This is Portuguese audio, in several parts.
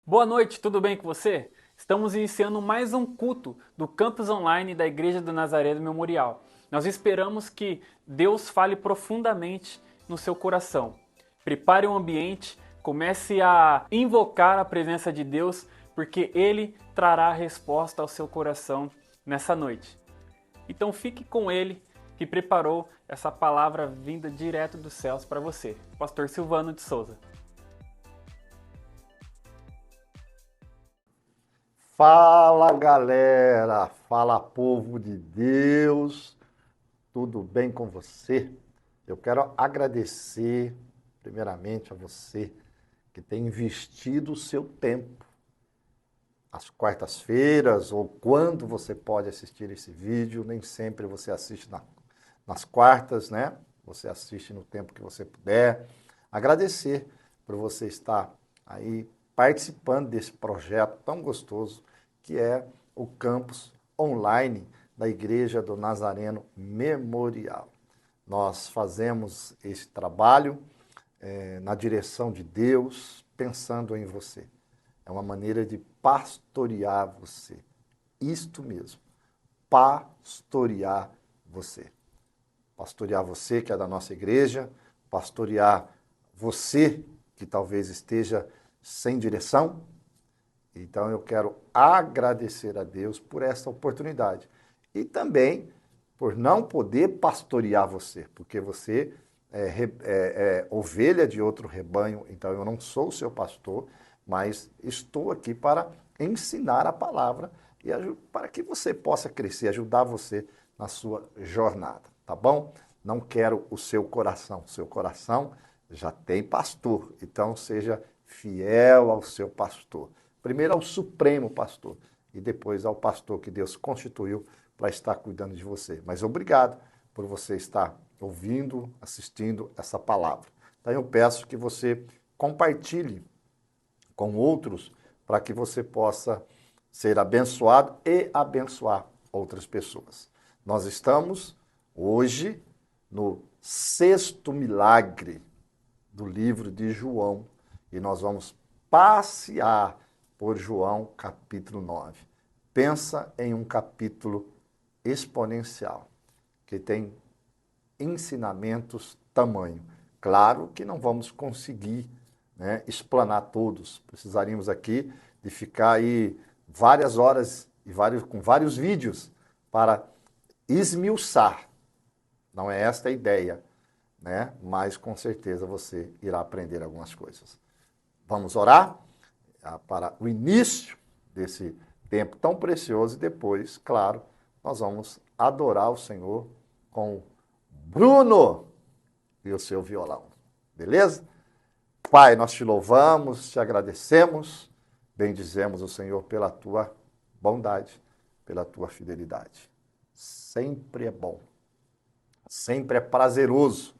Boa noite, tudo bem com você? Estamos iniciando mais um culto do campus online da Igreja do Nazaré do Memorial. Nós esperamos que Deus fale profundamente no seu coração. Prepare um ambiente, comece a invocar a presença de Deus, porque Ele trará a resposta ao seu coração nessa noite. Então fique com Ele, que preparou essa palavra vinda direto dos céus para você. Pastor Silvano de Souza. Fala galera, fala povo de Deus, tudo bem com você? Eu quero agradecer primeiramente a você que tem investido o seu tempo, às quartas-feiras ou quando você pode assistir esse vídeo, nem sempre você assiste nas quartas, né? Você assiste no tempo que você puder. Agradecer por você estar aí participando desse projeto tão gostoso que é o campus online da Igreja do Nazareno Memorial. Nós fazemos esse trabalho na direção de Deus, pensando em você. É uma maneira de pastorear você. Isto mesmo, pastorear você. Pastorear você que é da nossa igreja, pastorear você que talvez esteja sem direção. Então eu quero agradecer a Deus por essa oportunidade e também por não poder pastorear você, porque você é ovelha de outro rebanho, então eu não sou o seu pastor, mas estou aqui para ensinar a palavra e para que você possa crescer, ajudar você na sua jornada, tá bom? Não quero o seu coração já tem pastor, então seja fiel ao seu pastor. Primeiro ao supremo pastor e depois ao pastor que Deus constituiu para estar cuidando de você. Mas obrigado por você estar ouvindo, assistindo essa palavra. Então eu peço que você compartilhe com outros para que você possa ser abençoado e abençoar outras pessoas. Nós estamos hoje no 6º milagre do livro de João e nós vamos passear por João capítulo 9. Pensa em um capítulo exponencial, que tem ensinamentos tamanho. Claro que não vamos conseguir, né, explanar todos. Precisaríamos aqui de ficar aí várias horas e com vários vídeos para esmiuçar. Não é esta a ideia, né? Mas com certeza você irá aprender algumas coisas. Vamos orar para o início desse tempo tão precioso e depois, claro, nós vamos adorar o Senhor com Bruno e o seu violão. Beleza? Pai, nós te louvamos, te agradecemos, bendizemos o Senhor pela tua bondade, pela tua fidelidade. Sempre é bom, sempre é prazeroso,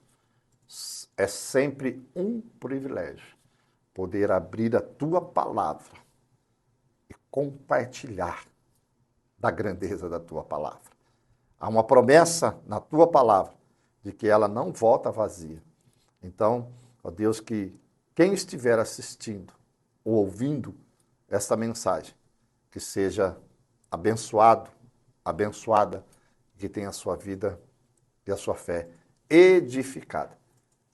é sempre um privilégio poder abrir a tua palavra e compartilhar da grandeza da tua palavra. Há uma promessa na tua palavra de que ela não volta vazia. Então, ó Deus, que quem estiver assistindo ou ouvindo esta mensagem, que seja abençoado, abençoada, que tenha a sua vida e a sua fé edificada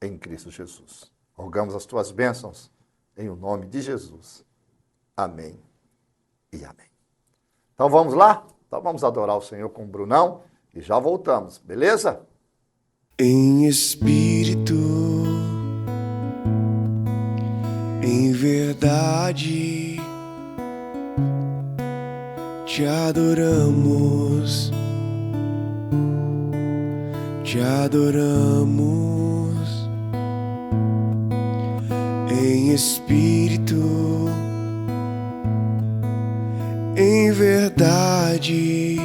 em Cristo Jesus. Rogamos as tuas bênçãos em o nome de Jesus. Amém e amém. Então vamos lá? Então vamos adorar o Senhor com o Brunão e já voltamos, beleza? Em espírito, em verdade, te adoramos, te adoramos. Em espírito, em verdade,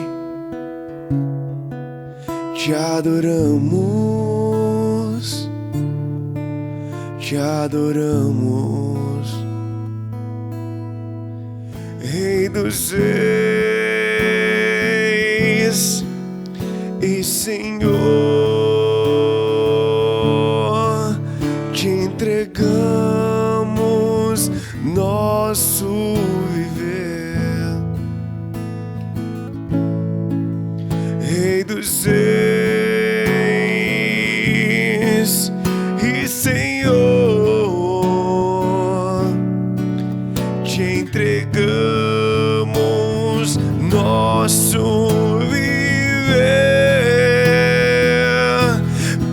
te adoramos, te adoramos, Rei dos Reis e Senhor, te entregamos nós. nosso viver. Rei dos reis e Senhor, te entregamos nosso viver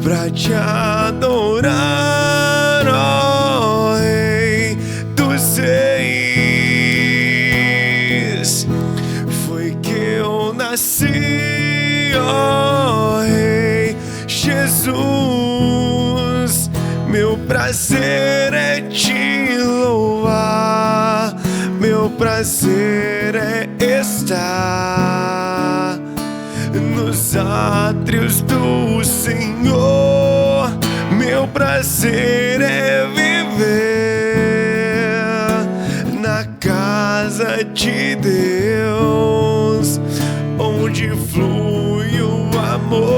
pra te adorar, ó Rei dos reis. Foi que eu nasci, ó Rei Jesus. Meu prazer é te louvar, meu prazer é estar nos átrios do Senhor. Meu prazer é viver na casa de Deus, onde flui o amor,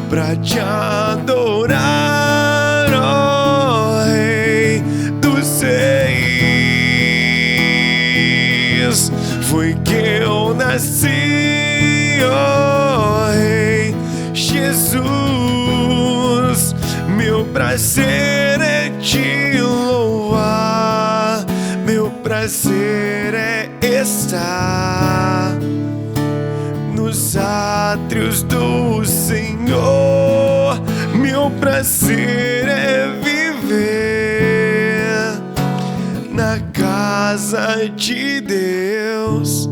pra te adorar, ó Rei dos reis. Foi que eu nasci, ó Rei Jesus. Meu prazer é te louvar, meu prazer é estar nos átrios do Senhor. Meu prazer é viver na casa de Deus,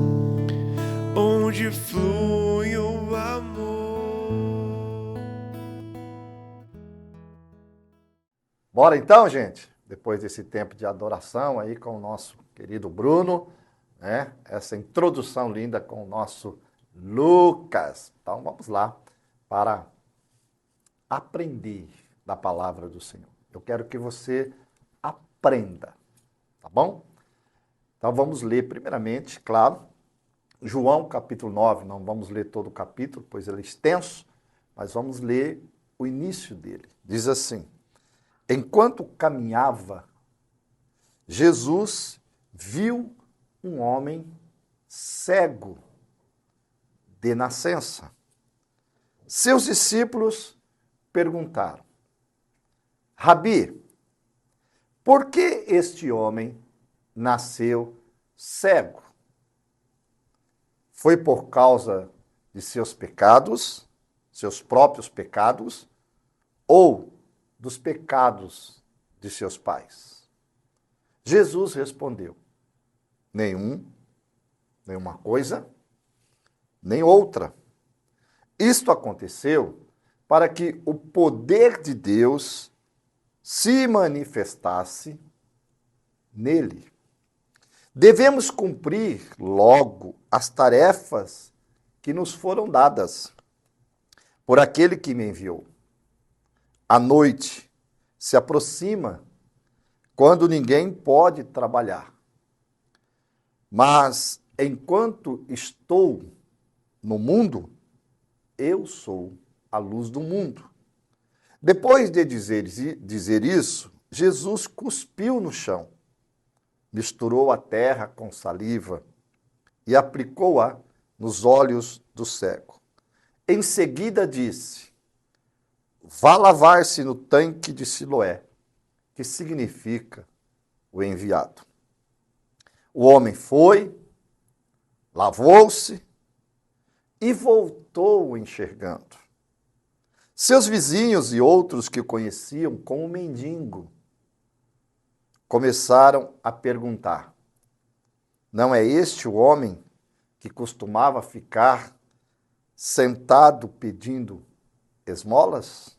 onde flui o amor. Bora então, gente? Depois desse tempo de adoração aí com o nosso querido Bruno, né? Essa introdução linda com o nosso Lucas. Então vamos lá para aprender da palavra do Senhor. Eu quero que você aprenda, tá bom? Então vamos ler primeiramente, claro, João capítulo 9. Não vamos ler todo o capítulo, pois ele é extenso, mas vamos ler o início dele. Diz assim: enquanto caminhava, Jesus viu um homem cego de nascença. Seus discípulos perguntaram: Rabi, por que este homem nasceu cego? Foi por causa de seus pecados, seus próprios pecados, ou dos pecados de seus pais? Jesus respondeu: nenhuma coisa, nem outra. Isto aconteceu para que o poder de Deus se manifestasse nele. Devemos cumprir logo as tarefas que nos foram dadas por aquele que me enviou. A noite se aproxima, quando ninguém pode trabalhar. Mas enquanto estou no mundo, eu sou a luz do mundo. Depois de dizer isso, Jesus cuspiu no chão, misturou a terra com saliva e aplicou-a nos olhos do cego. Em seguida disse: vá lavar-se no tanque de Siloé, que significa o enviado. O homem foi, lavou-se e voltou enxergando. Seus vizinhos e outros que o conheciam como mendigo começaram a perguntar: não é este o homem que costumava ficar sentado pedindo esmolas?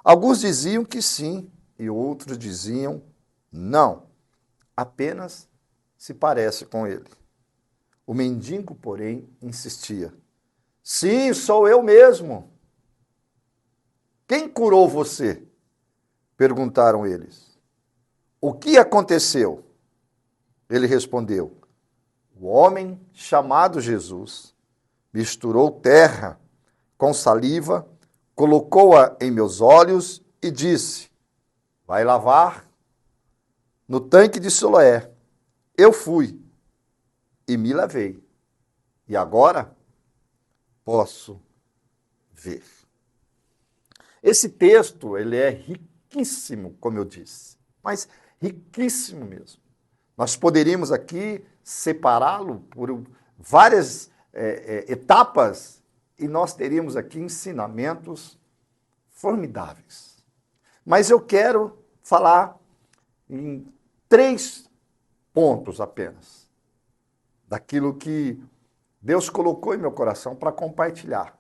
Alguns diziam que sim, e outros diziam não, apenas se parece com ele. O mendigo, porém, insistia: sim, sou eu mesmo. Quem curou você? Perguntaram eles. O que aconteceu? Ele respondeu: o homem chamado Jesus misturou terra com saliva, colocou-a em meus olhos e disse: vai lavar no tanque de Siloé, eu fui e me lavei. E agora posso ver. Esse texto, ele é riquíssimo, como eu disse, mas riquíssimo mesmo. Nós poderíamos aqui separá-lo por várias etapas e nós teríamos aqui ensinamentos formidáveis. Mas eu quero falar em 3 pontos apenas, daquilo que Deus colocou em meu coração para compartilhar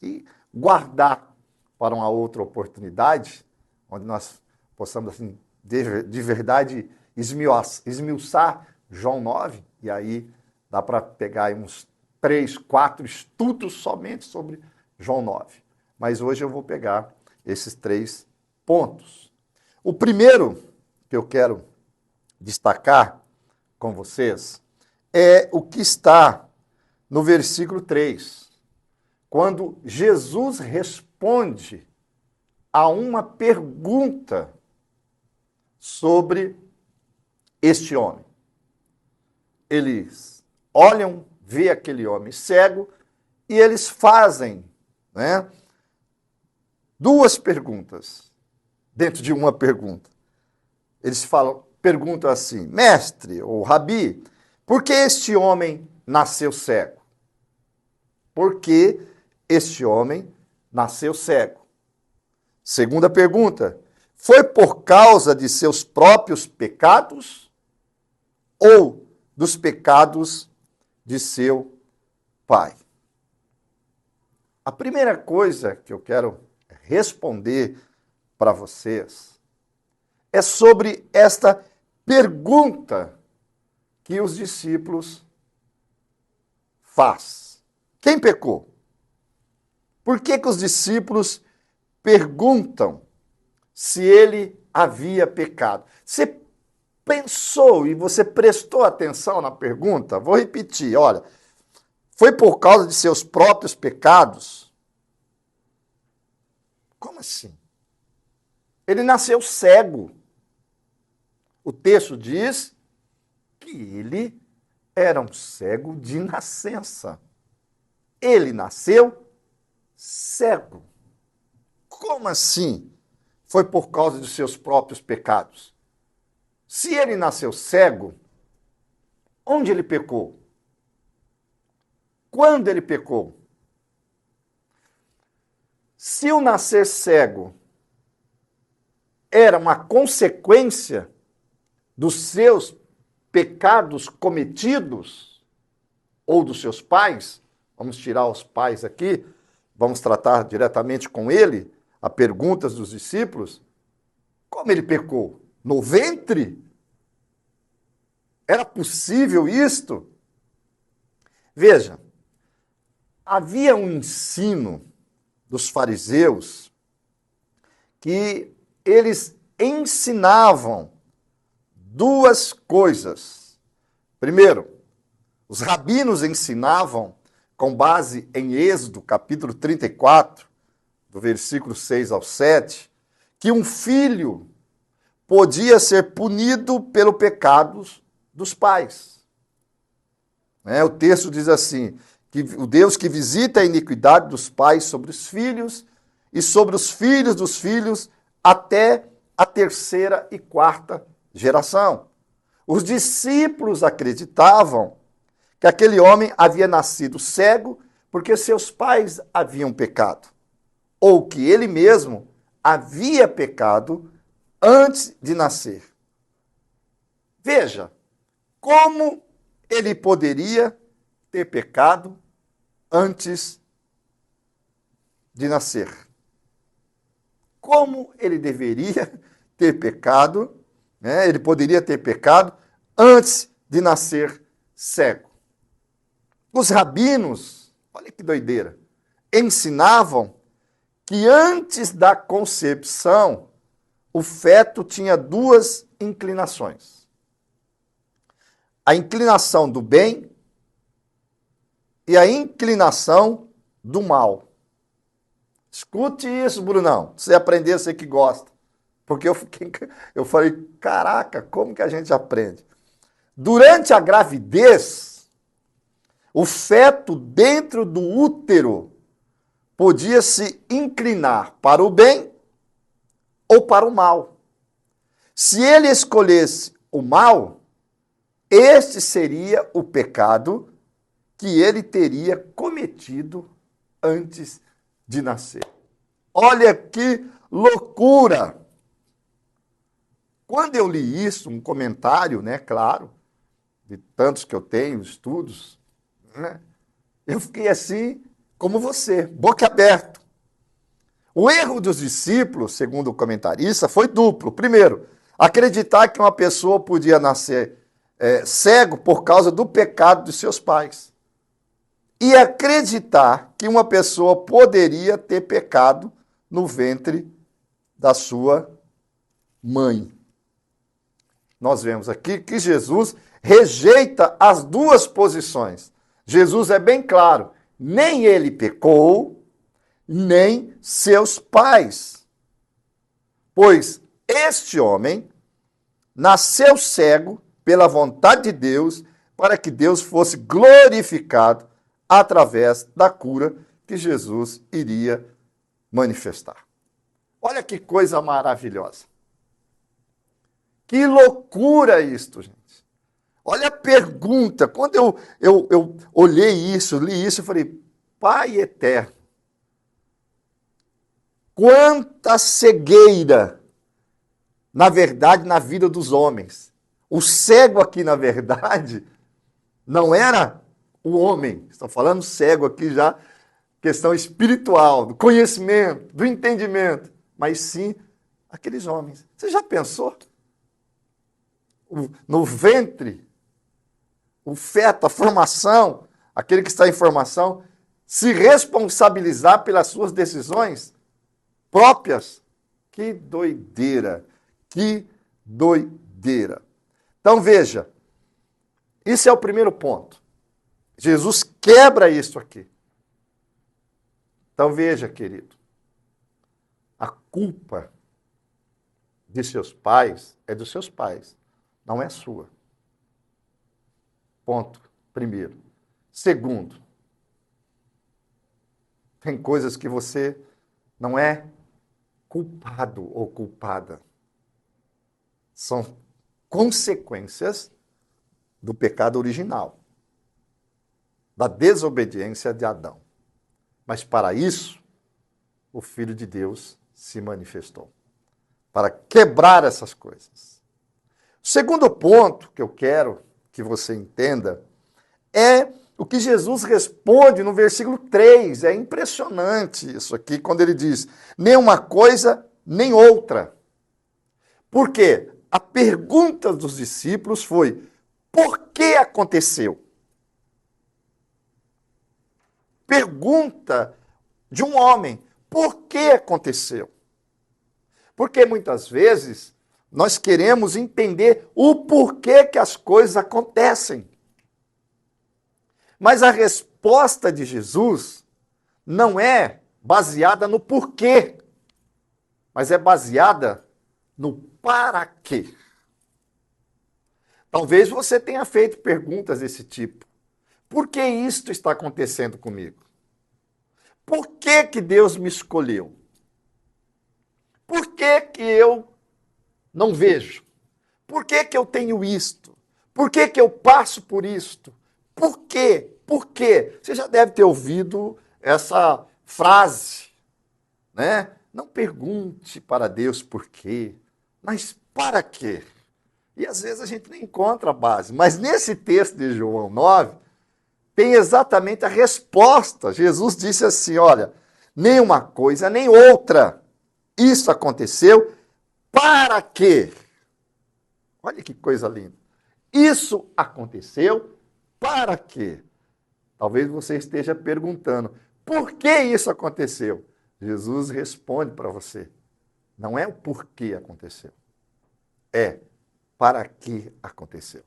e guardar para uma outra oportunidade, onde nós possamos, assim, de verdade, esmiuçar João 9, e aí dá para pegar aí uns 3, 4 estudos somente sobre João 9. Mas hoje eu vou pegar esses 3 pontos. O primeiro que eu quero destacar com vocês é o que está no versículo 3, quando Jesus responde a uma pergunta sobre este homem. Eles olham, vê aquele homem cego e eles fazem, né, 2 perguntas dentro de uma pergunta. Eles perguntam assim: mestre ou rabi, por que este homem nasceu cego? Por que este homem nasceu cego? Segunda pergunta: foi por causa de seus próprios pecados ou dos pecados de seu pai? A primeira coisa que eu quero responder para vocês é sobre esta pergunta que os discípulos faz. Quem pecou? Por que os discípulos perguntam se ele havia pecado? Você pensou e você prestou atenção na pergunta? Vou repetir, olha. Foi por causa de seus próprios pecados? Como assim? Ele nasceu cego. O texto diz que ele era um cego de nascença. Ele nasceu cego. Como assim? Foi por causa de seus próprios pecados. Se ele nasceu cego, onde ele pecou? Quando ele pecou? Se o nascer cego era uma consequência dos seus pecados cometidos ou dos seus pais, vamos tirar os pais aqui, vamos tratar diretamente com ele, a perguntas dos discípulos, como ele pecou? No ventre? Era possível isto? Veja, havia um ensino dos fariseus que eles ensinavam 2 coisas. Primeiro, os rabinos ensinavam, com base em Êxodo, capítulo 34, do versículo 6 ao 7, que um filho podia ser punido pelo pecado dos pais. O texto diz assim, que o Deus que visita a iniquidade dos pais sobre os filhos e sobre os filhos dos filhos até a 3ª e 4ª geração. Os discípulos acreditavam que aquele homem havia nascido cego porque seus pais haviam pecado, ou que ele mesmo havia pecado antes de nascer. Veja, como ele poderia ter pecado antes de nascer? Como ele deveria ter pecado, né? Ele poderia ter pecado antes de nascer cego. Os rabinos, olha que doideira, ensinavam que antes da concepção, o feto tinha 2 inclinações. A inclinação do bem e a inclinação do mal. Escute isso, Brunão. Você aprender, você que gosta. Porque eu falei, caraca, como que a gente aprende? Durante a gravidez, o feto dentro do útero podia se inclinar para o bem ou para o mal. Se ele escolhesse o mal, este seria o pecado que ele teria cometido antes de nascer. Olha que loucura! Quando eu li isso, um comentário, né, claro, de tantos que eu tenho, estudos, né, eu fiquei assim, como você, boca aberta. O erro dos discípulos, segundo o comentarista, foi duplo. Primeiro, acreditar que uma pessoa podia nascer cego por causa do pecado de seus pais. E acreditar que uma pessoa poderia ter pecado no ventre da sua mãe. Nós vemos aqui que Jesus rejeita as duas posições. Jesus é bem claro, nem ele pecou, nem seus pais. Pois este homem nasceu cego pela vontade de Deus, para que Deus fosse glorificado através da cura que Jesus iria manifestar. Olha que coisa maravilhosa. Que loucura isto, gente. Olha a pergunta. Quando eu olhei isso, li isso, eu falei, Pai eterno, quanta cegueira, na verdade, na vida dos homens. O cego aqui, na verdade, não era o homem. Estou falando cego aqui já, questão espiritual, do conhecimento, do entendimento, mas sim aqueles homens. Você já pensou? No ventre, o feto, a formação, aquele que está em formação, se responsabilizar pelas suas decisões próprias? Que doideira, que doideira. Então veja, isso é o primeiro ponto. Jesus quebra isso aqui. Então veja, querido, a culpa de seus pais é dos seus pais, não é sua. Ponto primeiro. Segundo, tem coisas que você não é culpado ou culpada. São consequências do pecado original, da desobediência de Adão. Mas para isso, o Filho de Deus se manifestou, para quebrar essas coisas. O segundo ponto que eu quero que você entenda é o que Jesus responde no versículo 3. É impressionante isso aqui, quando ele diz, nem uma coisa, nem outra. Por quê? A pergunta dos discípulos foi, por que aconteceu? Pergunta de um homem, por que aconteceu? Porque muitas vezes nós queremos entender o porquê que as coisas acontecem. Mas a resposta de Jesus não é baseada no porquê, mas é baseada no para quê. Talvez você tenha feito perguntas desse tipo. Por que isto está acontecendo comigo? Por que que Deus me escolheu? Por que que eu não vejo? Por que que eu tenho isto? Por que que eu passo por isto? Por quê? Por quê? Você já deve ter ouvido essa frase, né? Não pergunte para Deus por quê, mas para quê? E às vezes a gente nem encontra a base. Mas nesse texto de João 9, tem exatamente a resposta. Jesus disse assim, olha, nem uma coisa, nem outra. Isso aconteceu para quê? Olha que coisa linda. Isso aconteceu para quê? Talvez você esteja perguntando, por que isso aconteceu? Jesus responde para você. Não é o porquê aconteceu. É para que aconteceu.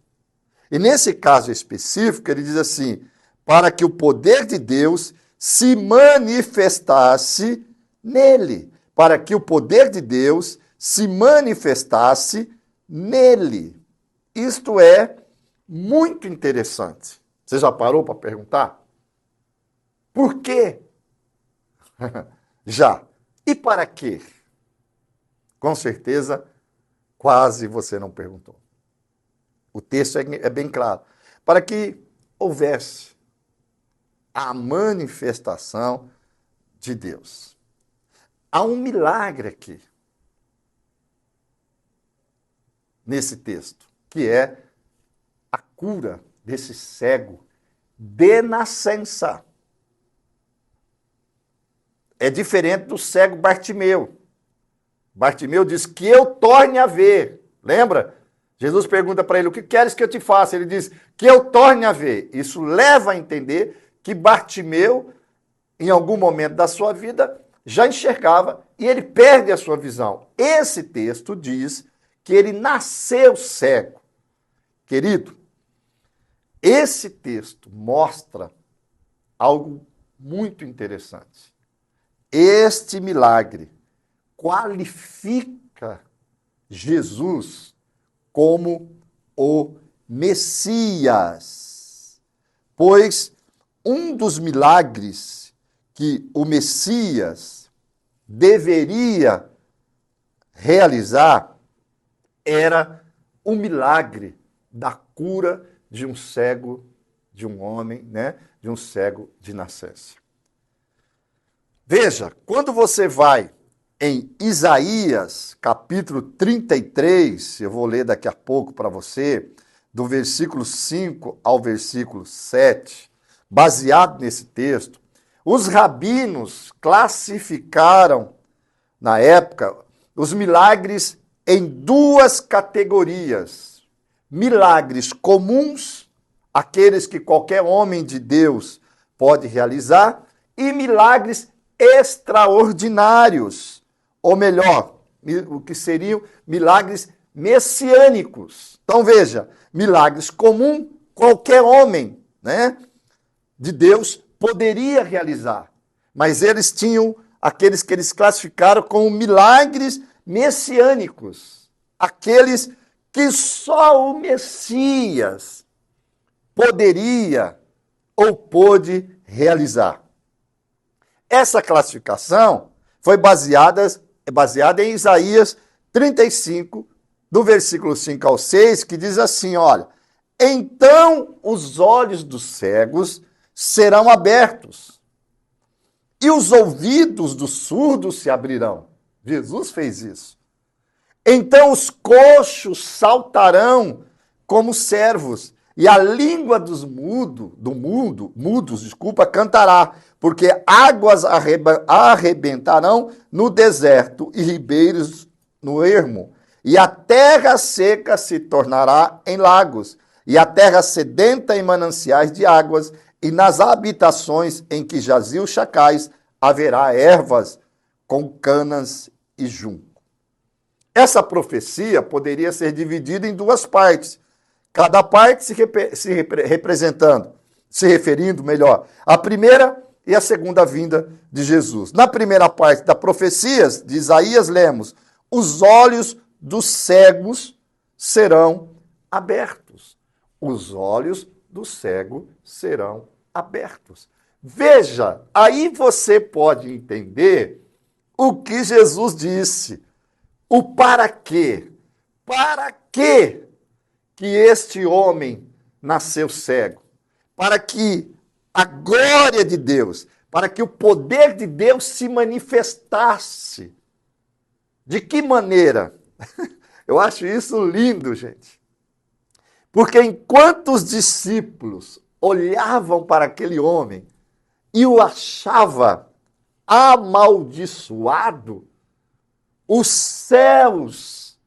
E nesse caso específico, ele diz assim, para que o poder de Deus se manifestasse nele. Para que o poder de Deus se manifestasse nele. Isto é muito interessante. Você já parou para perguntar? Por quê? Já. E para quê? Com certeza, quase você não perguntou. O texto é bem claro. Para que houvesse a manifestação de Deus. Há um milagre aqui, nesse texto, que é a cura desse cego de nascença. É diferente do cego Bartimeu. Bartimeu diz que eu torne a ver. Lembra? Jesus pergunta para ele, o que queres que eu te faça? Ele diz, que eu torne a ver. Isso leva a entender que Bartimeu, em algum momento da sua vida, já enxergava e ele perde a sua visão. Esse texto diz que ele nasceu cego. Querido, esse texto mostra algo muito interessante. Este milagre qualifica Jesus como o Messias, pois um dos milagres que o Messias deveria realizar era o milagre da cura de um cego, de um homem, né? De um cego de nascença. Veja, quando você vai em Isaías, capítulo 33, eu vou ler daqui a pouco para você, do versículo 5 ao versículo 7, baseado nesse texto, os rabinos classificaram, na época, os milagres em duas categorias. Milagres comuns, aqueles que qualquer homem de Deus pode realizar, e milagres extraordinários, ou melhor, o que seriam milagres messiânicos. Então veja, milagres comuns, qualquer homem, né, de Deus poderia realizar, mas eles tinham aqueles que eles classificaram como milagres messiânicos, aqueles que só o Messias poderia ou pôde realizar. Essa classificação foi baseada em Isaías 35, do versículo 5 ao 6, que diz assim, olha, então os olhos dos cegos serão abertos e os ouvidos dos surdos se abrirão. Jesus fez isso. Então os coxos saltarão como servos, e a língua dos mudos, cantará, porque águas arrebentarão no deserto e ribeiros no ermo, e a terra seca se tornará em lagos, e a terra sedenta em mananciais de águas, e nas habitações em que jaziam chacais haverá ervas com canas e junco. Essa profecia poderia ser dividida em duas partes, cada parte se referindo à primeira e à segunda vinda de Jesus. Na primeira parte da profecia de Isaías, lemos, os olhos dos cegos serão abertos. Os olhos do cego serão abertos. Veja, aí você pode entender o que Jesus disse. O para quê? Para quê que este homem nasceu cego? Para que a glória de Deus, para que o poder de Deus se manifestasse. De que maneira? Eu acho isso lindo, gente. Porque enquanto os discípulos olhavam para aquele homem e o achava amaldiçoado, os céus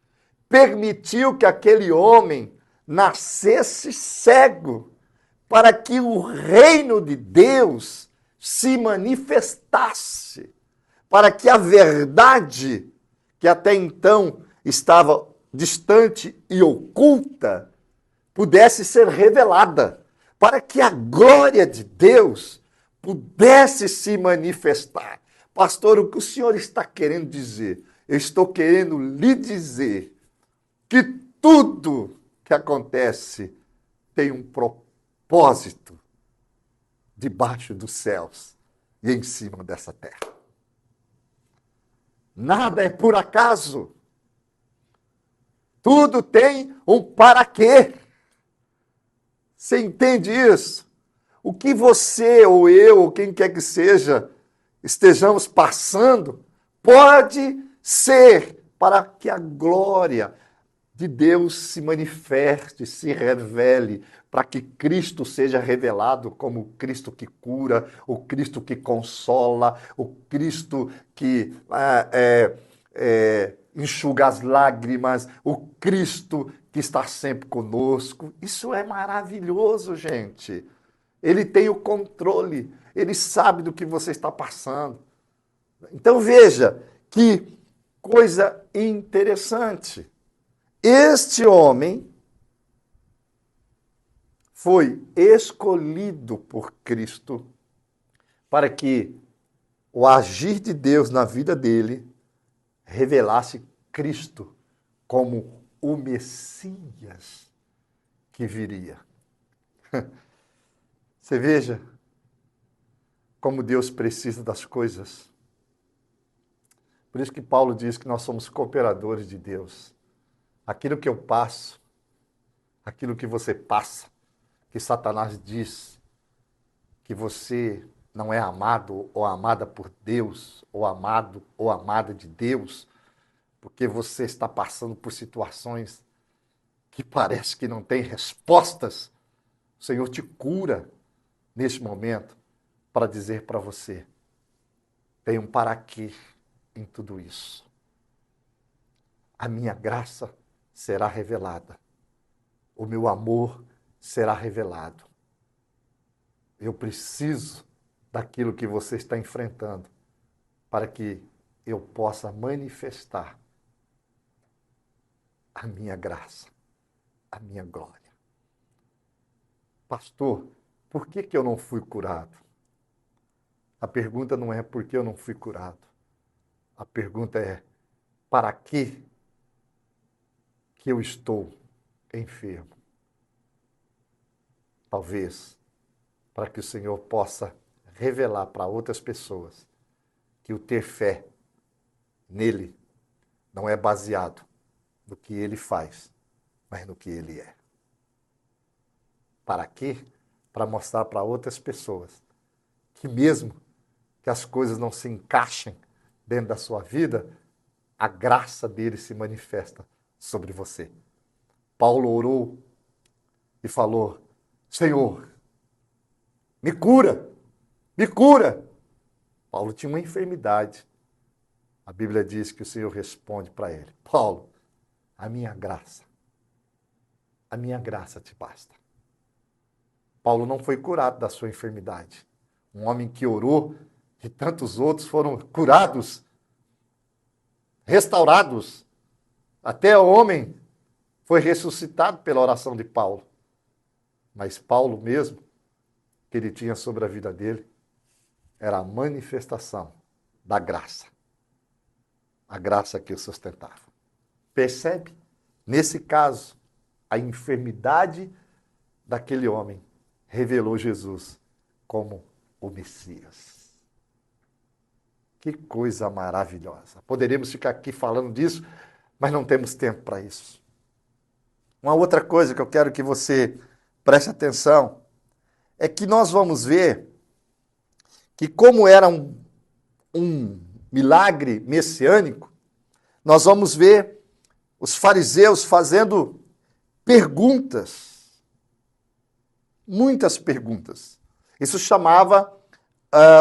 permitiu que aquele homem nascesse cego, para que o reino de Deus se manifestasse, para que a verdade, que até então estava distante e oculta, pudesse ser revelada, para que a glória de Deus pudesse se manifestar. Pastor, o que o senhor está querendo dizer? eu estou querendo lhe dizer que tudo que acontece tem um propósito debaixo dos céus e em cima dessa terra. Nada é por acaso. Tudo tem um para quê. Você entende isso? O que você ou eu, ou quem quer que seja, estejamos passando, pode ser para que a glória de Deus se manifeste, se revele, para que Cristo seja revelado como o Cristo que cura, o Cristo que consola, o Cristo que enxuga as lágrimas, o Cristo que está sempre conosco. Isso é maravilhoso, gente. Ele tem o controle, ele sabe do que você está passando. Então veja que coisa interessante. Este homem foi escolhido por Cristo para que o agir de Deus na vida dele revelasse Cristo como o Messias que viria. Você veja como Deus precisa das coisas. Por isso que Paulo diz que nós somos cooperadores de Deus. Aquilo que eu passo, aquilo que você passa, que Satanás diz que você não é amado ou amada por Deus, ou amado ou amada de Deus, porque você está passando por situações que parece que não tem respostas. O Senhor te cura neste momento para dizer para você: tem um para quê em tudo isso. A minha graça será revelada. O meu amor será revelado. Eu preciso daquilo que você está enfrentando para que eu possa manifestar a minha graça, a minha glória. Pastor, por que eu não fui curado? A pergunta não é por que eu não fui curado. A pergunta é: para que eu estou enfermo? Talvez para que o Senhor possa revelar para outras pessoas que o ter fé nele não é baseado no que ele faz, mas no que ele é. Para quê? Para mostrar para outras pessoas que mesmo que as coisas não se encaixem dentro da sua vida, a graça dele se manifesta sobre você. Paulo orou e falou: Senhor, me cura, me cura. Paulo tinha uma enfermidade. A Bíblia diz que o Senhor responde para ele: Paulo, a minha graça te basta. Paulo não foi curado da sua enfermidade. Um homem que orou e tantos outros foram curados, restaurados. Até o homem foi ressuscitado pela oração de Paulo. Mas Paulo mesmo, que ele tinha sobre a vida dele, era a manifestação da graça. A graça que o sustentava. Percebe? Nesse caso, a enfermidade daquele homem revelou Jesus como o Messias. Que coisa maravilhosa. Poderíamos ficar aqui falando disso, mas não temos tempo para isso. Uma outra coisa que eu quero que você preste atenção é que nós vamos ver que, como era um milagre messiânico, nós vamos ver os fariseus fazendo perguntas, muitas perguntas. Isso chamava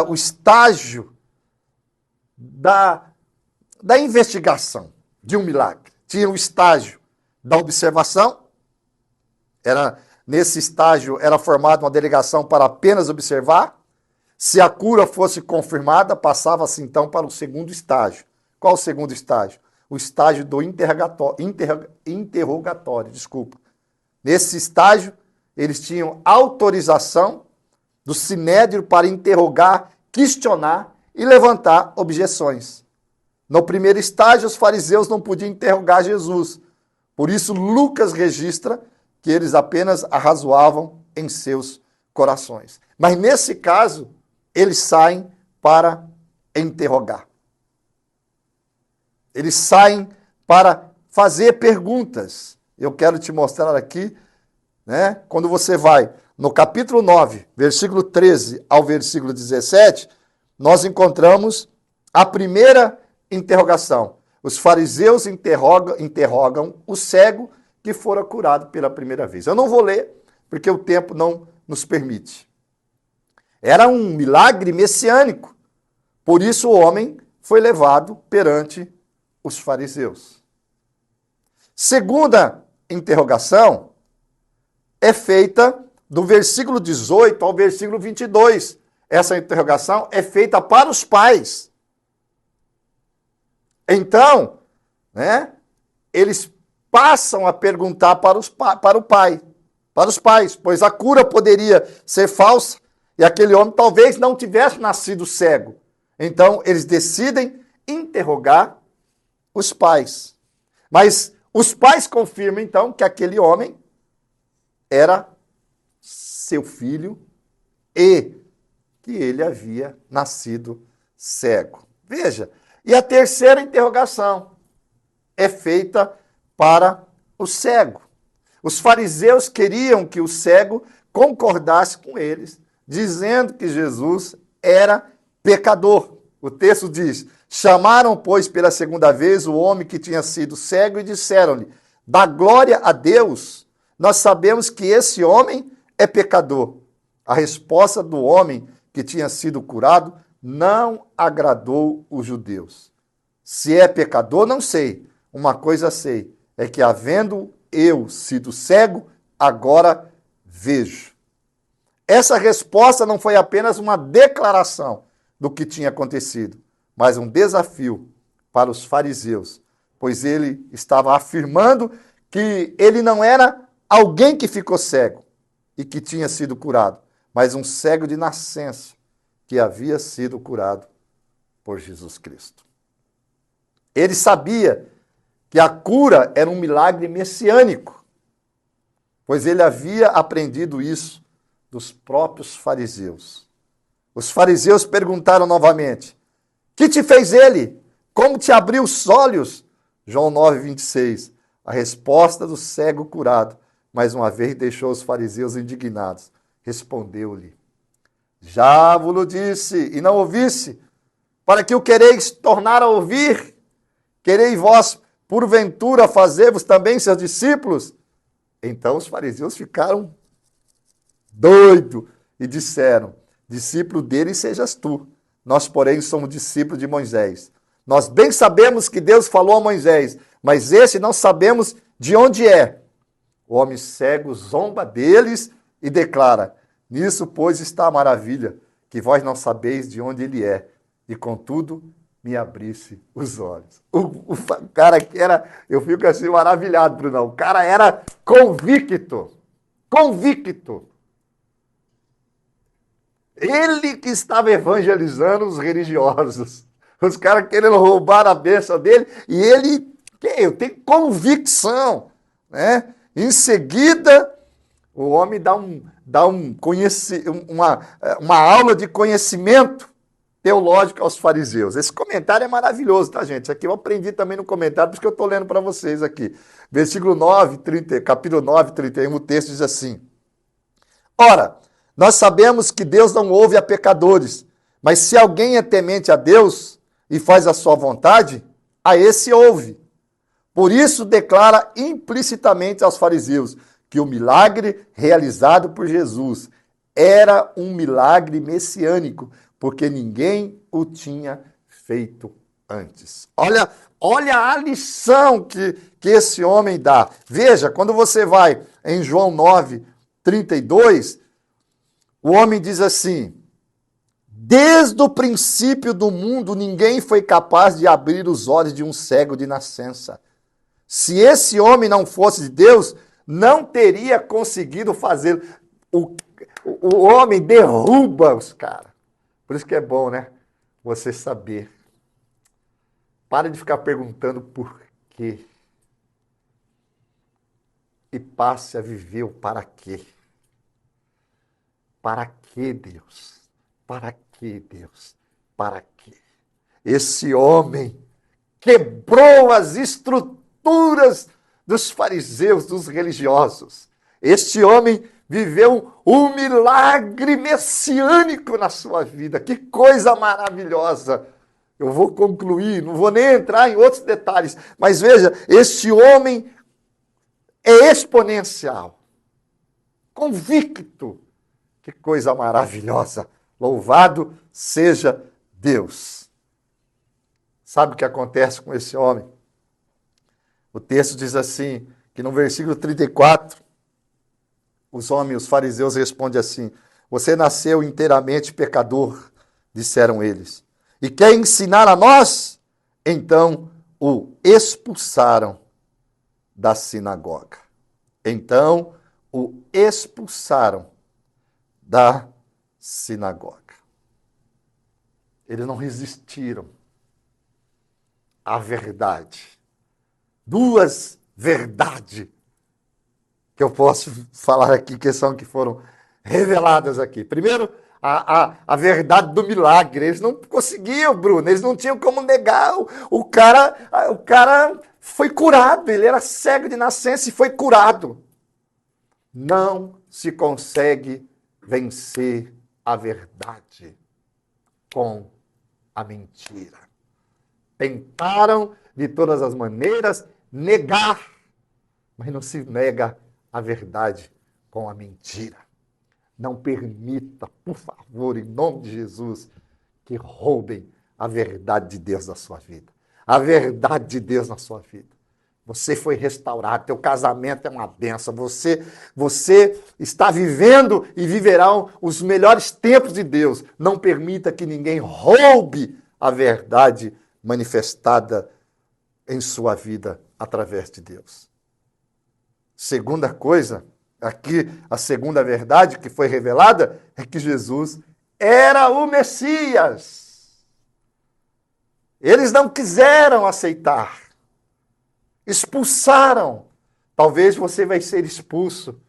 o estágio da investigação de um milagre. Tinha o estágio da observação, nesse estágio era formada uma delegação para apenas observar. Se a cura fosse confirmada, passava-se então para o segundo estágio. Qual o segundo estágio? O estágio do interrogatório. Nesse estágio, eles tinham autorização do Sinédrio para interrogar, questionar e levantar objeções. No primeiro estágio, os fariseus não podiam interrogar Jesus. Por isso, Lucas registra que eles apenas arrazoavam em seus corações. Mas nesse caso, eles saem para interrogar. Eles saem para fazer perguntas. Eu quero te mostrar aqui, né? Quando você vai no capítulo 9, versículo 13 ao versículo 17, nós encontramos a primeira interrogação. Os fariseus interrogam o cego que fora curado pela primeira vez. Eu não vou ler, porque o tempo não nos permite. Era um milagre messiânico. Por isso o homem foi levado perante os fariseus. Segunda interrogação é feita do versículo 18 ao versículo 22. Essa interrogação é feita para os pais. Então, né, eles passam a perguntar para os pais, pois a cura poderia ser falsa e aquele homem talvez não tivesse nascido cego. Então, eles decidem interrogar os pais. Mas os pais confirmam, então, que aquele homem era seu filho e que ele havia nascido cego. Veja, e a terceira interrogação é feita para o cego. Os fariseus queriam que o cego concordasse com eles, dizendo que Jesus era pecador. O texto diz: chamaram, pois, pela segunda vez o homem que tinha sido cego e disseram-lhe: dá glória a Deus, nós sabemos que esse homem é pecador. A resposta do homem que tinha sido curado não agradou os judeus. Se é pecador, não sei. Uma coisa sei, é que havendo eu sido cego, agora vejo. Essa resposta não foi apenas uma declaração do que tinha acontecido, mas um desafio para os fariseus, pois ele estava afirmando que ele não era alguém que ficou cego e que tinha sido curado, mas um cego de nascença que havia sido curado por Jesus Cristo. Ele sabia que a cura era um milagre messiânico, pois ele havia aprendido isso dos próprios fariseus. Os fariseus perguntaram novamente: que te fez ele? Como te abriu os olhos? João 9, 26. A resposta do cego curado, mais uma vez, deixou os fariseus indignados. Respondeu-lhe: já vos disse e não ouvisse, para que o quereis tornar a ouvir? Quereis vós, porventura, fazer-vos também seus discípulos? Então os fariseus ficaram doidos e disseram: discípulo dele sejas tu. Nós, porém, somos discípulos de Moisés. Nós bem sabemos que Deus falou a Moisés, mas esse não sabemos de onde é. O homem cego zomba deles e declara: nisso, pois, está a maravilha, que vós não sabeis de onde ele é, e contudo me abrisse os olhos. O cara que era, eu fico assim maravilhado, Brunão, o cara era convicto. Ele que estava evangelizando os religiosos. Os caras querendo roubar a bênção dele, e ele tem convicção, né? Em seguida, o homem dá uma aula de conhecimento teológico aos fariseus. Esse comentário é maravilhoso, tá, gente? Aqui eu aprendi também no comentário, por isso que eu estou lendo para vocês aqui. Versículo 9, capítulo 9, 31, o texto diz assim: ora, nós sabemos que Deus não ouve a pecadores, mas se alguém é temente a Deus e faz a sua vontade, a esse ouve. Por isso declara implicitamente aos fariseus que o milagre realizado por Jesus era um milagre messiânico, porque ninguém o tinha feito antes. Olha a lição que esse homem dá. Veja, quando você vai em João 9, 32, o homem diz assim: desde o princípio do mundo, ninguém foi capaz de abrir os olhos de um cego de nascença. Se esse homem não fosse de Deus, não teria conseguido fazer. O homem derruba os caras. Por isso que é bom, né? Você saber Pare de ficar perguntando por quê. E passe a viver o para quê. Para quê, Deus? Para quê, Deus? Para quê? Esse homem quebrou as estruturas dos fariseus, dos religiosos. Este homem viveu um milagre messiânico na sua vida. Que coisa maravilhosa! Eu vou concluir, não vou nem entrar em outros detalhes, mas veja, este homem é exponencial, convicto. Que coisa maravilhosa! Louvado seja Deus. Sabe o que acontece com esse homem? O texto diz assim, que no versículo 34, os fariseus respondem assim: você nasceu inteiramente pecador, disseram eles, e quer ensinar a nós? Então o expulsaram da sinagoga. Então o expulsaram da sinagoga. Eles não resistiram à verdade. Duas verdades que eu posso falar aqui, que foram reveladas aqui. Primeiro, a verdade do milagre. Eles não conseguiam, Bruno, eles não tinham como negar. O cara foi curado, ele era cego de nascença e foi curado. Não se consegue vencer a verdade com a mentira. Tentaram de todas as maneiras negar, mas não se nega a verdade com a mentira. Não permita, por favor, em nome de Jesus, que roubem a verdade de Deus na sua vida. A verdade de Deus na sua vida. Você foi restaurado, teu casamento é uma bênção, você está vivendo e viverá os melhores tempos de Deus. Não permita que ninguém roube a verdade manifestada em sua vida através de Deus. Segunda coisa, aqui a segunda verdade que foi revelada é que Jesus era o Messias. Eles não quiseram aceitar. Expulsaram. Talvez você vai ser expulso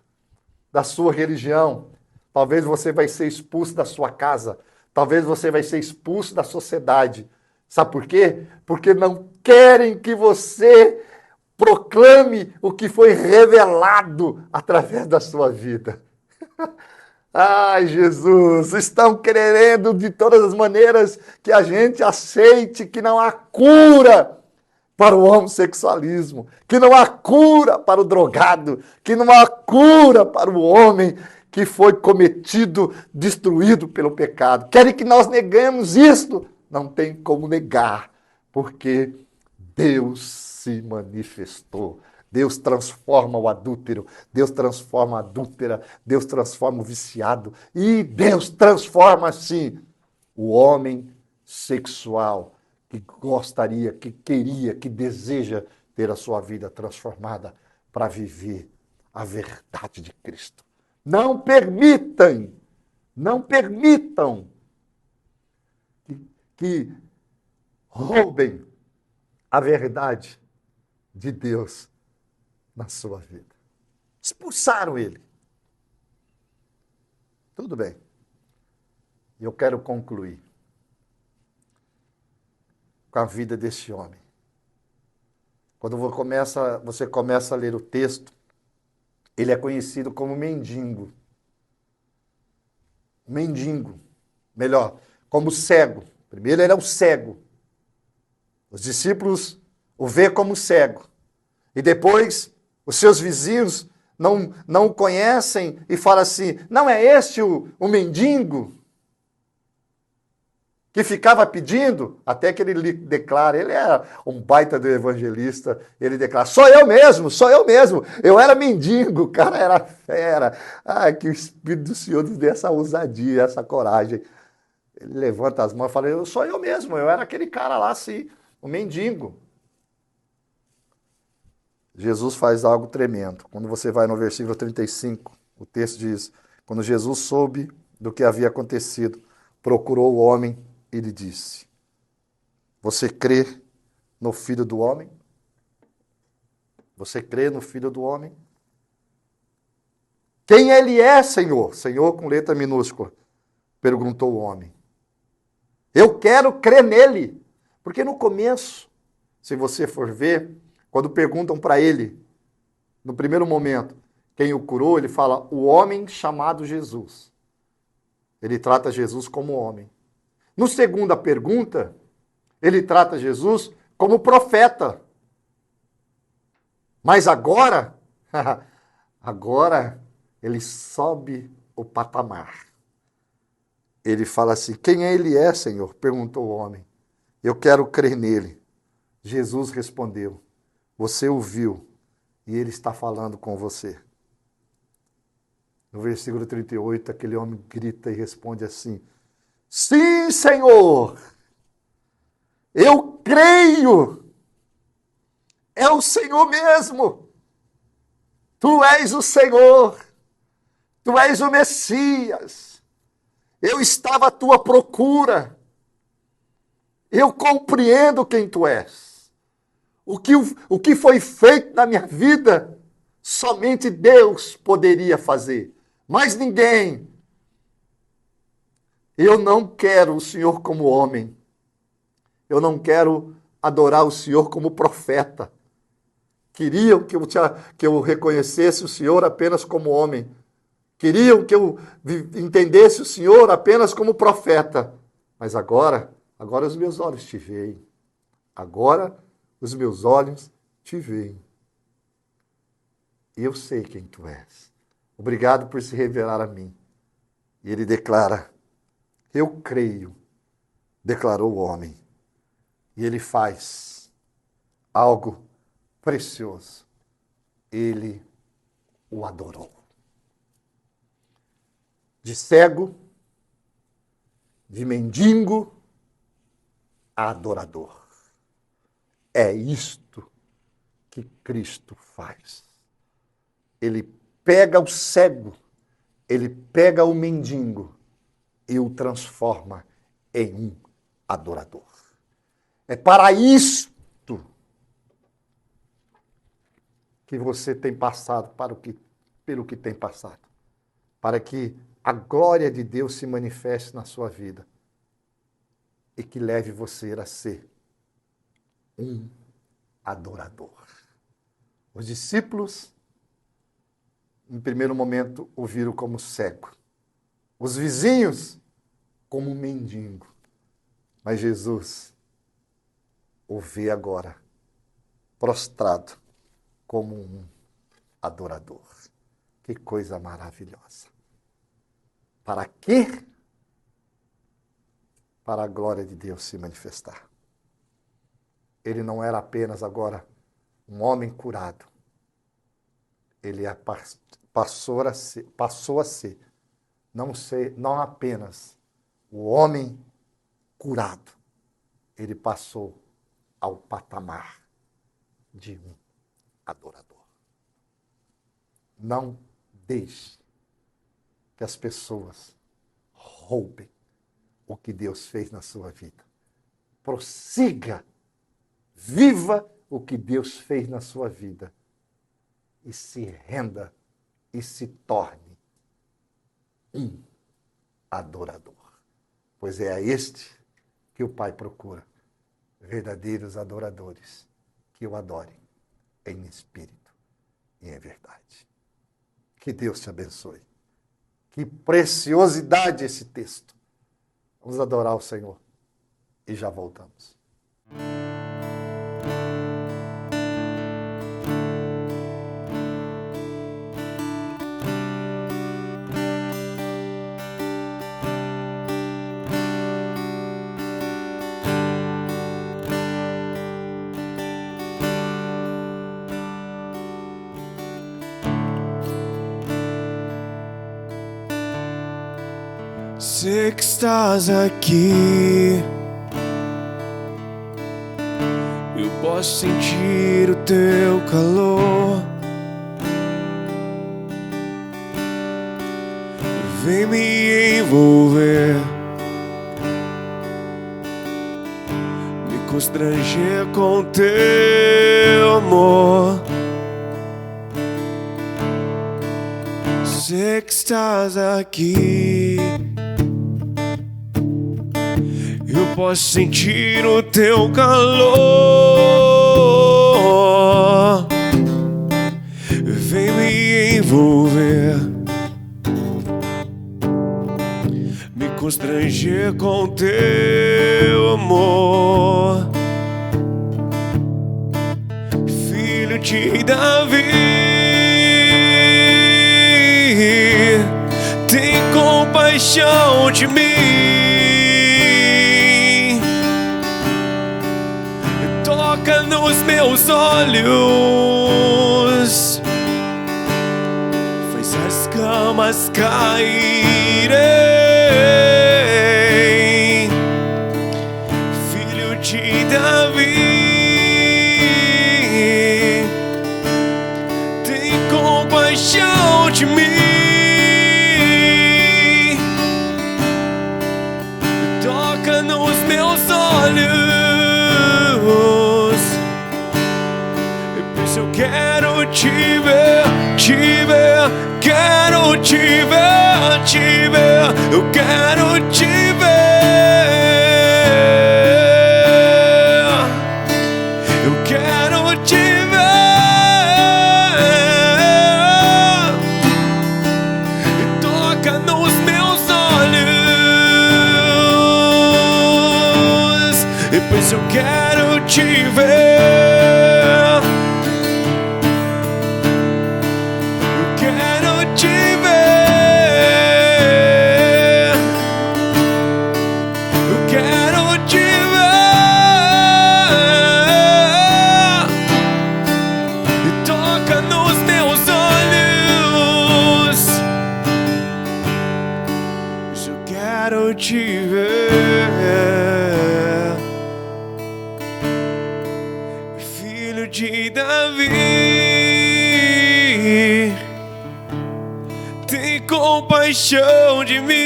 da sua religião. Talvez você vai ser expulso da sua casa. Talvez você vai ser expulso da sociedade. Sabe por quê? Porque não querem que você proclame o que foi revelado através da sua vida. Ai, Jesus, estão querendo de todas as maneiras que a gente aceite que não há cura para o homossexualismo, que não há cura para o drogado, que não há cura para o homem que foi cometido, destruído pelo pecado. Querem que nós negamos isto? Não tem como negar, porque Deus se manifestou. Deus transforma o adúltero, Deus transforma a adúltera, Deus transforma o viciado e Deus transforma, sim, o homem sexual que gostaria, que queria, que deseja ter a sua vida transformada para viver a verdade de Cristo. Não permitam que roubem a verdade de Deus na sua vida. Expulsaram ele. Tudo bem. E eu quero concluir com a vida deste homem. Quando você começa a ler o texto, ele é conhecido como mendigo. Mendigo. Melhor, como cego. Primeiro ele é um cego. Os discípulos o vê como cego. E depois os seus vizinhos não o conhecem e falam assim, não é este o mendigo que ficava pedindo? Até que ele declara, ele é um baita do evangelista, ele declara, sou eu mesmo, eu era mendigo, o cara era fera. Ah, que o Espírito do Senhor nos dê essa ousadia, essa coragem. Ele levanta as mãos e fala, sou eu mesmo, eu era aquele cara lá, sim, o mendigo. Jesus faz algo tremendo. Quando você vai no versículo 35, o texto diz, quando Jesus soube do que havia acontecido, procurou o homem e lhe disse, você crê no Filho do Homem? Você crê no Filho do Homem? Quem ele é, Senhor? Senhor com letra minúscula, perguntou o homem. Eu quero crer nele. Porque no começo, se você for ver, quando perguntam para ele, no primeiro momento, quem o curou, ele fala, o homem chamado Jesus. Ele trata Jesus como homem. No segunda pergunta, ele trata Jesus como profeta. Mas agora, agora ele sobe o patamar. Ele fala assim, quem ele é, Senhor? Perguntou o homem. Eu quero crer nele. Jesus respondeu, você o viu e ele está falando com você. No versículo 38, aquele homem grita e responde assim, sim, Senhor, eu creio, é o Senhor mesmo, tu és o Senhor, tu és o Messias, eu estava à tua procura, eu compreendo quem tu és, o que foi feito na minha vida, somente Deus poderia fazer, mas ninguém. Eu não quero o Senhor como homem. Eu não quero adorar o Senhor como profeta. Queriam que eu reconhecesse o Senhor apenas como homem. Queriam que eu entendesse o Senhor apenas como profeta. Mas agora os meus olhos te veem. Agora os meus olhos te veem. E eu sei quem tu és. Obrigado por se revelar a mim. E ele declara, eu creio, declarou o homem. E ele faz algo precioso. Ele o adorou. De cego, de mendigo, a adorador. É isto que Cristo faz. Ele pega o cego, ele pega o mendigo e o transforma em um adorador. É para isto que você tem passado, pelo que tem passado. Para que a glória de Deus se manifeste na sua vida e que leve você a ser um adorador. Os discípulos, em primeiro momento, o viram como cego. Os vizinhos, como mendigo. Mas Jesus o vê agora, prostrado, como um adorador. Que coisa maravilhosa. Para quê? Para a glória de Deus se manifestar. Ele não era apenas agora um homem curado. Ele passou a ser não apenas o homem curado. Ele passou ao patamar de um adorador. Não deixe que as pessoas roubem o que Deus fez na sua vida. Prossiga, viva o que Deus fez na sua vida e se renda e se torne um adorador. Pois é a este que o Pai procura, verdadeiros adoradores, que o adorem em espírito e em verdade. Que Deus te abençoe. Que preciosidade esse texto. Vamos adorar o Senhor e já voltamos. Sei que estás aqui, eu posso sentir o teu calor. Vem me envolver, me constranger com teu amor. Sei que estás aqui, eu posso sentir o teu calor. Vem me envolver, me constranger com teu amor. Filho de Davi, tem compaixão de mim. Toca nos meus olhos, faz as escamas caírem. Filho de Davi, tem compaixão de mim. Toca nos meus olhos, eu quero te ver, quero te ver, eu quero te ver, eu quero te ver. Toca nos meus olhos, pois eu quero te ver. Quero te ver, filho de Davi, tem compaixão de mim.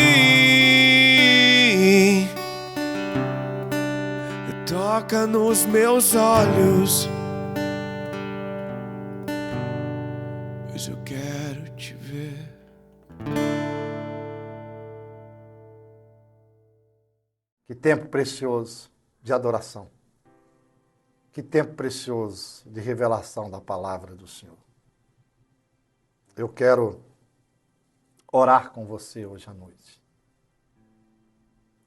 Toca nos meus olhos, pois eu quero te ver. Que tempo precioso de adoração. Que tempo precioso de revelação da palavra do Senhor. Eu quero orar com você hoje à noite.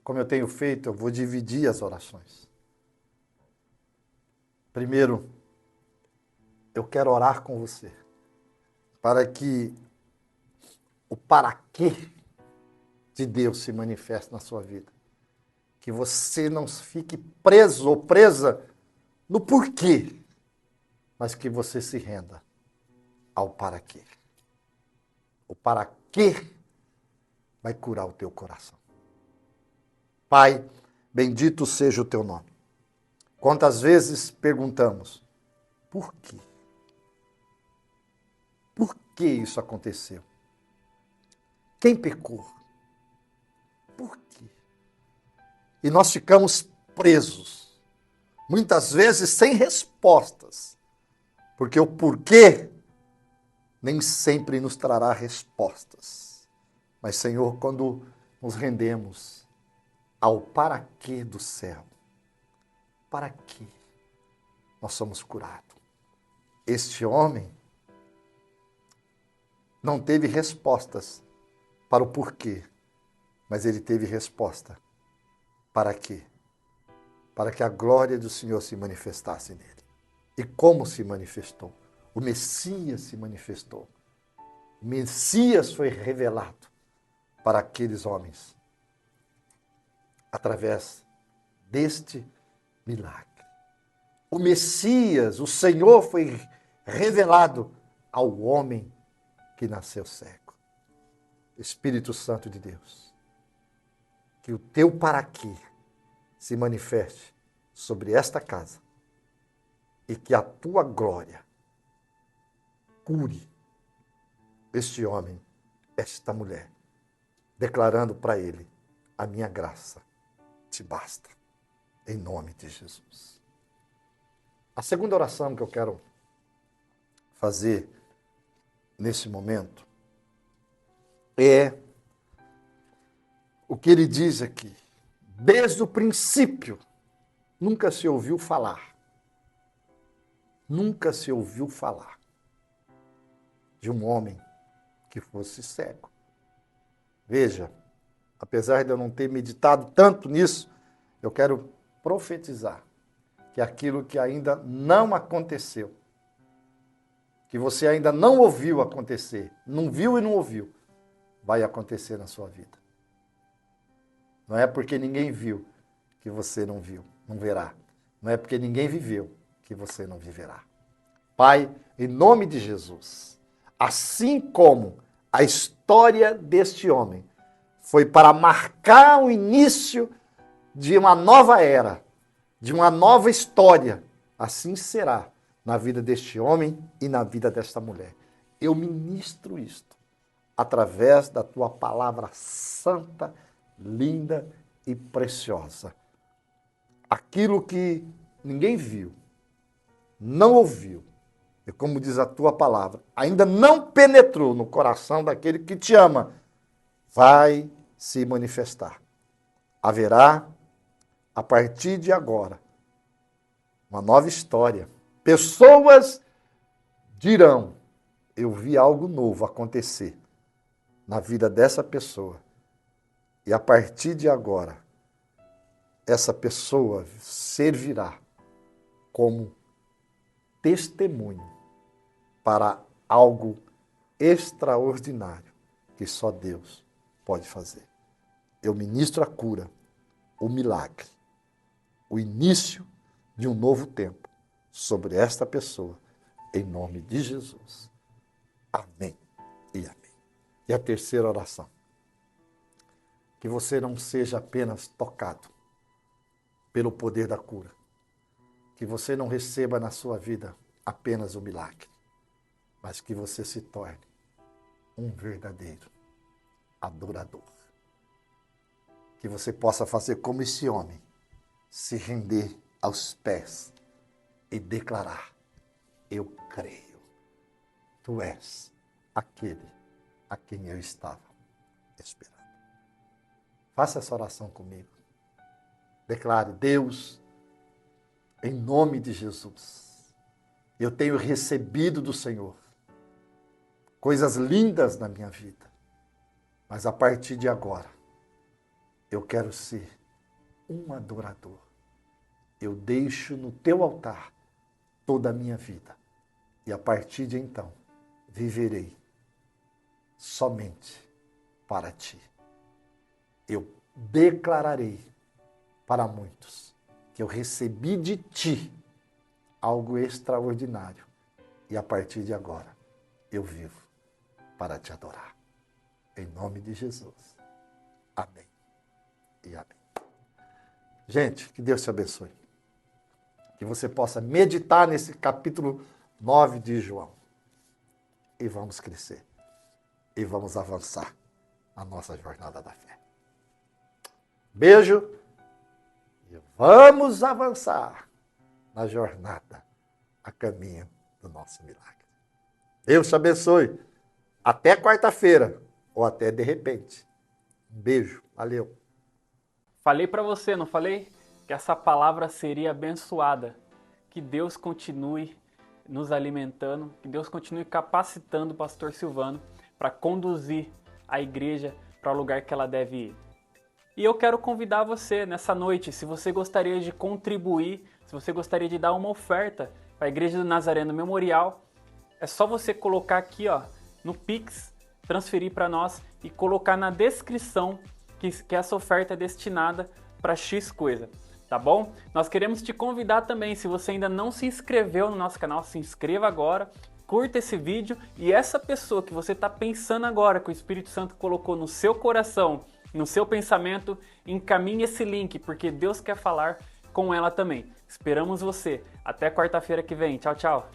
Como eu tenho feito, eu vou dividir as orações. Primeiro, eu quero orar com você para que o para quê de Deus se manifeste na sua vida. Que você não fique preso ou presa no porquê, mas que você se renda ao para quê. O para quê vai curar o teu coração. Pai, bendito seja o teu nome. Quantas vezes perguntamos, por quê? Por que isso aconteceu? Quem pecou? Por quê? E nós ficamos presos, muitas vezes sem respostas, porque o porquê nem sempre nos trará respostas. Mas, Senhor, quando nos rendemos ao para quê do céu, para quê nós somos curados. Este homem não teve respostas para o porquê, mas ele teve resposta. Para quê? Para que a glória do Senhor se manifestasse nele. E como se manifestou? O Messias se manifestou. O Messias foi revelado para aqueles homens através deste milagre. O Messias, o Senhor, foi revelado ao homem que nasceu cego. Espírito Santo de Deus, que o teu para quê se manifeste sobre esta casa e que a tua glória cure este homem, esta mulher, declarando para ele, a minha graça te basta, em nome de Jesus. A segunda oração que eu quero fazer nesse momento é o que ele diz aqui. Desde o princípio, nunca se ouviu falar. Nunca se ouviu falar de um homem que fosse cego. Veja, apesar de eu não ter meditado tanto nisso, eu quero profetizar que aquilo que ainda não aconteceu, que você ainda não ouviu acontecer, não viu e não ouviu, vai acontecer na sua vida. Não é porque ninguém viu que você não viu, não verá. Não é porque ninguém viveu que você não viverá. Pai, em nome de Jesus, assim como a história deste homem foi para marcar o início de uma nova era, de uma nova história, assim será na vida deste homem e na vida desta mulher. Eu ministro isto através da tua palavra santa, linda e preciosa. Aquilo que ninguém viu, não ouviu, e como diz a tua palavra, ainda não penetrou no coração daquele que te ama, vai se manifestar. Haverá, a partir de agora, uma nova história. Pessoas dirão, eu vi algo novo acontecer na vida dessa pessoa. E a partir de agora, essa pessoa servirá como testemunho para algo extraordinário que só Deus pode fazer. Eu ministro a cura, o milagre, o início de um novo tempo sobre esta pessoa, em nome de Jesus. Amém e amém. E a terceira oração. Que você não seja apenas tocado pelo poder da cura. Que você não receba na sua vida apenas o milagre, mas que você se torne um verdadeiro adorador. Que você possa fazer como esse homem, se render aos pés e declarar, eu creio, tu és aquele a quem eu estava esperando. Faça essa oração comigo. Declare, Deus, em nome de Jesus, eu tenho recebido do Senhor coisas lindas na minha vida, mas a partir de agora, eu quero ser um adorador. Eu deixo no teu altar toda a minha vida e a partir de então, viverei somente para ti. Eu declararei para muitos que eu recebi de ti algo extraordinário e a partir de agora eu vivo para te adorar. Em nome de Jesus. Amém e amém. Gente, que Deus te abençoe. Que você possa meditar nesse capítulo 9 de João. E vamos crescer. E vamos avançar na nossa jornada da fé. Beijo. E vamos avançar na jornada a caminho do nosso milagre. Deus te abençoe. Até quarta-feira. Ou até de repente. Um beijo. Valeu. Falei para você, não falei? Que essa palavra seria abençoada. Que Deus continue nos alimentando, que Deus continue capacitando o pastor Silvano para conduzir a igreja para o lugar que ela deve ir. E eu quero convidar você nessa noite, se você gostaria de contribuir, se você gostaria de dar uma oferta para a Igreja do Nazareno Memorial, é só você colocar aqui no Pix, transferir para nós e colocar na descrição que essa oferta é destinada para X coisa, tá bom? Nós queremos te convidar também, se você ainda não se inscreveu no nosso canal, se inscreva agora, curta esse vídeo e essa pessoa que você está pensando agora, que o Espírito Santo colocou no seu coração, no seu pensamento, encaminhe esse link, porque Deus quer falar com ela também. Esperamos você. Até quarta-feira que vem. Tchau, tchau.